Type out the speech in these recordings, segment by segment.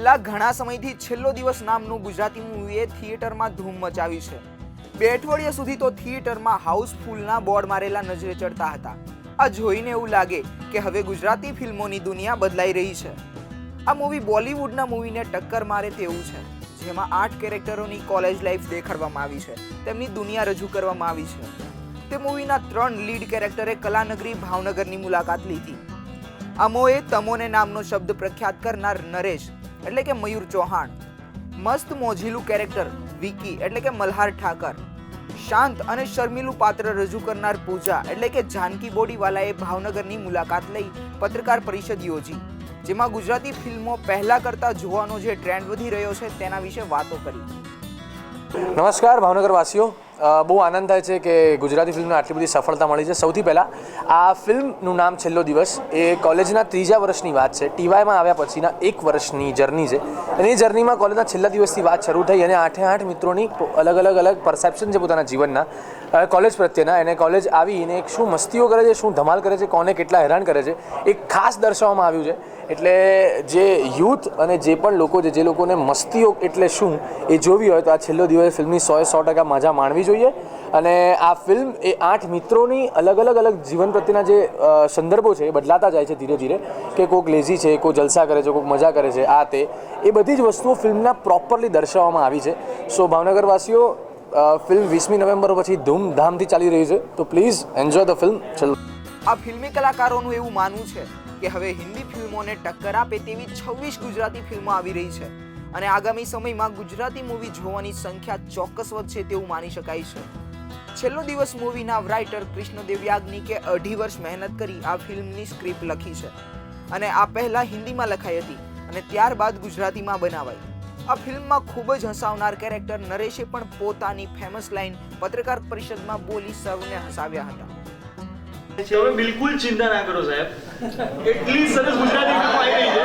છેલ્લા ઘણા સમયથી છેલ્લો દિવસ નામનું ગુજરાતી મૂવીએ થિયેટરમાં ધૂમ મચાવી છે। 2 અઠવાડિયા સુધી તો થિયેટરમાં હાઉસફુલના બોર્ડ મારેલા નજરે ચડતા હતા। આ જોઈને એવું લાગે કે હવે ગુજરાતી ફિલ્મોની દુનિયા બદલાઈ રહી છે। આ મૂવી બોલિવૂડના મૂવીને ટક્કર મારે તેવું છે, જેમાં 8 કેરેક્ટરોની કોલેજ લાઈફ દેખાડવામાં આવી છે, તેમની દુનિયા રજૂ કરવામાં આવી છે। તે મૂવીના 3 લીડ કેરેક્ટરે કલાનગરી ભાવનગરની મુલાકાત લીધી। અમોએ તમોને નામનો શબ્દ પ્રખ્યાત કરનાર નરેશ એટલે કે મયુર ચૌહાણ, મસ્ત મોજીલું કેરેક્ટર વિકી એટલે કે મલ્હાર ઠાકર, શાંત અને શર્મિલું પાત્ર રજૂ કરનાર પૂજા એટલે કે જાનકી બોડીવાલાએ ભાવનગરની મુલાકાત લઈ પત્રકાર પરિષદ યોજી, જેમાં ગુજરાતી ફિલ્મો પહેલા કરતા જોવાનો જે ટ્રેન્ડ વધી રહ્યો છે તેના વિશે વાતો કરી। નમસ્કાર ભાવનગર વાસીઓ, બહુ આનંદ થાય છે કે ગુજરાતી ફિલ્મને આટલી બધી સફળતા મળી છે। સૌથી પહેલાં આ ફિલ્મનું નામ છેલ્લો દિવસ એ કોલેજના 3જા વર્ષની વાત છે, ટીવાયમાં આવ્યા પછીના 1 વર્ષની જર્ની છે અને એ જર્નીમાં કોલેજના છેલ્લા દિવસથી વાત શરૂ થઈ અને 8 મિત્રોની અલગ પરસેપ્શન છે પોતાના જીવનના કોલેજ પ્રત્યેના, એને કોલેજ આવીને શું મસ્તીઓ કરે છે, શું ધમાલ કરે છે, કોને કેટલા હેરાન કરે છે, એક ખાસ દર્શાવવામાં આવ્યું છે। એટલે જે યુથ અને જે પણ લોકો છે, જે લોકોને મસ્તીઓ એટલે શું એ જોવી હોય તો આ છેલ્લો દિવસ ફિલ્મની 100% મજા માણવી જોઈએ। અને આ ફિલ્મ એ 8 મિત્રોની અલગ જીવન પ્રત્યેના જે સંદર્ભો છે એ બદલાતા જાય છે ધીરે ધીરે, કે કોઈક લેઝી છે, કોઈ જલસા કરે છે, કોઈક મજા કરે છે, આ તે એ બધી જ વસ્તુઓ ફિલ્મના પ્રોપરલી દર્શાવવામાં આવી છે। સો ભાવનગરવાસીઓ, ફિલ્મ 20મી નવેમ્બર પછી ધૂમધામથી ચાલી રહી છે, તો પ્લીઝ એન્જોય ધ ફિલ્મ। ચલો, આ ફિલ્મી કલાકારોનું એવું માનવું છે કે હવે હિન્દી ફિલ્મોને ટક્કર આપે તેવી 26 ગુજરાતી ફિલ્મો આવી રહી છે અને આગામી સમયમાં ગુજરાતી મૂવી જોવાની સંખ્યા ચોક્કસ વધશે તેવું માની શકાય છે। છેલ્લો દિવસ મૂવીના રાઇટર કૃષ્ણદેવ યાજ્ઞિકે 2.5 વર્ષ મહેનત કરી આ ફિલ્મની સ્ક્રિપ્ટ લખી છે અને આ પહેલા હિન્દીમાં લખાઈ હતી અને ત્યારબાદ ગુજરાતીમાં બનાવાઈ। આ ફિલ્મમાં ખૂબ જ હસાવનાર કેરેક્ટર નરેશે પણ પોતાની ફેમસ લાઈન પત્રકાર પરિષદમાં બોલી સૌને હસાવ્યા હતા। તમે બિલકુલ ચિંતા ના કરો સાહેબ, એટલી સરસ ગુજરાતી ફિલ્મો આવી રહી છે।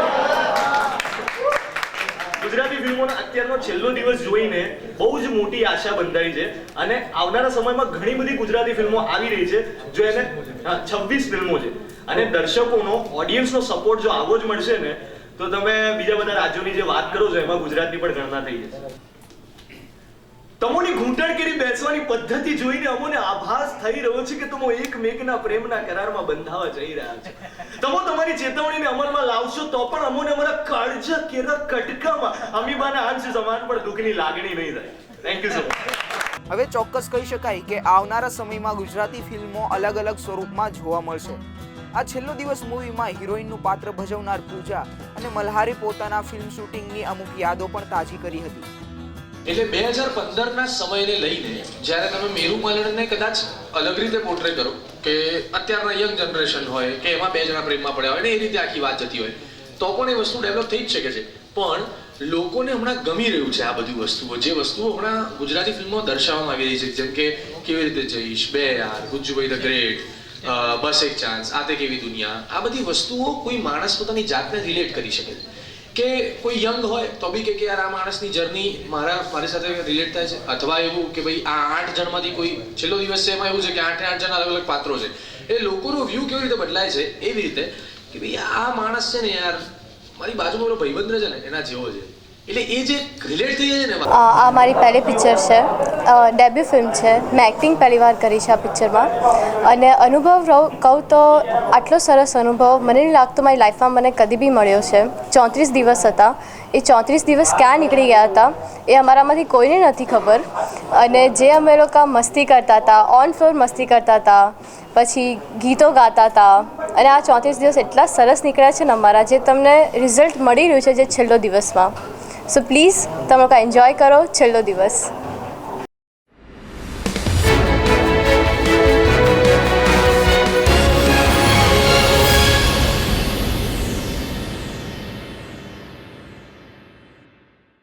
ગુજરાતી ફિલ્મોનો અત્યારનો છેલ્લો દિવસ જોઈને બહુ જ મોટી આશા બંધાઈ છે અને આવનારા સમયમાં ઘણી બધી ગુજરાતી ફિલ્મો આવી રહી છે, જો એને 26 ફિલ્મો છે અને દર્શકોનો, ઓડિયન્સનો સપોર્ટ જો આવો જ મળશે ને તો તમે બીજા બધા રાજ્યોની જે વાત કરો છો એમાં ગુજરાતની પણ ગણના થઈ જશે। તમોની ઘૂંટણ કેરી બેસવાની પદ્ધતિ જોઈને અમોને આભાસ થઈ રહ્યો છે કે તમો એકમેકના પ્રેમના કરારમાં બંધાવા જઈ રહ્યા છે। તમો તમારી ચેતવણીને અમલમાં લાવશો તો પણ અમોને અમારા કાળજા કેરા કટકામાં અમીબાના અંશ સમાન પણ દુઃખની લાગણી નહીં થાય। Thank you so much. હવે ચોક્કસ કહી શકાય કે આવનારા સમયમાં ગુજરાતી ફિલ્મો અલગ સ્વરૂપમાં જોવા મળશે। આ છેલ્લો દિવસ મૂવીમાં હિરોઈનનું પાત્ર ભજવનાર પૂજા અને મલ્હારે પોતાના ફિલ્મ શૂટિંગની અમુક યાદો પણ તાજી કરી હતી। એટલે 2015ના સમયને લઈને જ્યારે તમે મેરુ મલણને કદાચ અલગ રીતે પોર્ટ્રે કરો કે અત્યારના યંગ જનરેશન હોય કે એમાં 2 જણા પ્રેમમાં પડ્યા હોય ને એ રીતે આખી વાત જતી હોય તો પણ એ વસ્તુ ડેવલપ થઈ જ શકે છે, પણ લોકોને હમણાં ગમી રહ્યું છે આ બધી વસ્તુઓ, જે વસ્તુઓ હમણાં ગુજરાતી ફિલ્મો દર્શાવવામાં આવી રહી છે, જેમ કે કેવી રીતે જઈશ, 2 યાર, ગુજ્જુભાઈ ધ ગ્રેટ, બસ એક ચાન્સ, આ તે કેવી દુનિયા, આ બધી વસ્તુઓ કોઈ માણસ પોતાની જાતને રિલેટ કરી શકે છે। કે કોઈ યંગ હોય તો બી કે યાર આ માણસની જર્ની મારી સાથે રિલેટ થાય છે, અથવા એવું કે ભાઈ આ 8 જણમાંથી કોઈ છેલ્લો દિવસ છે એમાં એવું છે કે 8 જણ અલગ પાત્રો છે, એ લોકોનો વ્યૂ કેવી રીતે બદલાય છે એવી રીતે કે ભાઈ આ માણસ છે ને યાર મારી બાજુમાં પેલો ભાઈબંધ છે ને એના જેવો છે, એટલે એ જે રિલેટ થઈ જાય ને। આ મારી પહેલી પિક્ચર છે, ડેબ્યુ ફિલ્મ છે, મેં એક્ટિંગ પહેલી વાર કરી છે આ પિક્ચરમાં અને અનુભવ કહું તો આટલો સરસ અનુભવ મને નહીં લાગતો મારી લાઈફમાં મને કદી બી મળ્યો છે। 34 દિવસ હતા, એ 34 દિવસ ક્યાં નીકળી ગયા હતા એ અમારામાંથી કોઈને નથી ખબર અને જે અમે લોકો મસ્તી કરતા હતા, ઓન ફ્લોર મસ્તી કરતા હતા, પછી ગીતો ગાતા હતા અને આ 34 દિવસ એટલા સરસ નીકળ્યા છે ને અમારા, જે તમને રિઝલ્ટ મળી રહ્યું છે જે છેલ્લો દિવસમાં। સો પ્લીઝ તમે લોકો એન્જોય કરો છેલ્લો દિવસ।